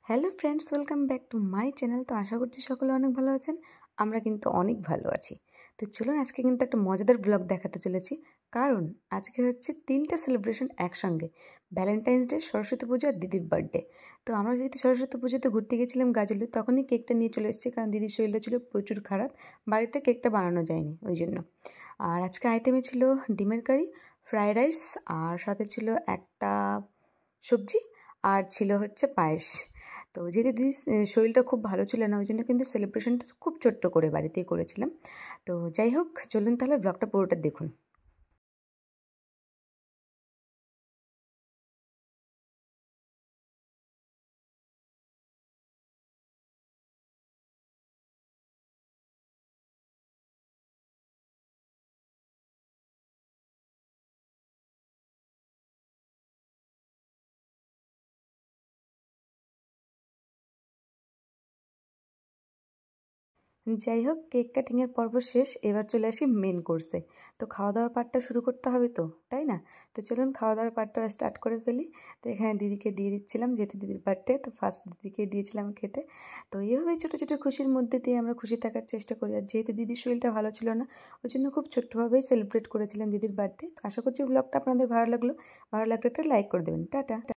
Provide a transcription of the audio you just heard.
Hello friends, welcome back to my channel. তো আশা করছি সকলে অনেক ভালো আছেন। আমরা কিন্তু অনেক ভালো আছি। তো চলুন আজকে কিন্তু একটা মজাদার ব্লগ দেখাতে চলেছি, কারণ আজকে হচ্ছে 3টা সেলিব্রেশন একসঙ্গে: ভ্যালেন্টাইন্স ডে, সরস্বতী পুজো আর দিদির বার্থডে। তো আমরা যেহেতু সরস্বতী পুজোতে ঘুরতে গেছিলাম গাজলে, তখনই কেকটা নিয়ে চলে এসেছি, কারণ দিদির শরীরটা ছিল প্রচুর খারাপ, বাড়িতে কেকটা বানানো যায়নি ওই জন্য। আর আজকে আইটেমে ছিল ডিমের কারি, ফ্রায়েড রাইস, আর সাথে ছিল একটা সবজি, আর ছিল হচ্ছে পায়েস। তো যেহেতু দিদির শরীরটা খুব ভালো ছিল না, ওই জন্য কিন্তু সেলিব্রেশনটা খুব ছোট্ট করে বাড়িতেই করেছিলাম। তো যাই হোক, চলুন তাহলে ব্লগটা পুরোটা দেখুন। যাই হোক, কেক কাটিংয়ের পর্ব শেষ, এবার চলে আসি মেন কোর্সে। তো খাওয়া দাওয়ার পার্টটা শুরু করতে হবে তো, তাই না? তো চলুন খাওয়া দাওয়ার পার্টটা স্টার্ট করে ফেলি। তো এখানে দিদিকে দিয়ে দিচ্ছিলাম, যেহেতু দিদির বার্থডে, তো ফার্স্ট দিদিকে দিয়েছিলাম খেতে। তো এইভাবেই ছোটো ছোটো খুশির মধ্যে দিয়ে আমরা খুশি থাকার চেষ্টা করি। আর যেহেতু দিদির শরীরটা ভালো ছিল না, ওই জন্য খুব ছোট্টভাবেই সেলিব্রেট করেছিলাম দিদির বার্থডে। তো আশা করছি ব্লগটা আপনাদের ভালো লাগলো। ভালো লাগলে একটা লাইক করে দেবেন। টাটা।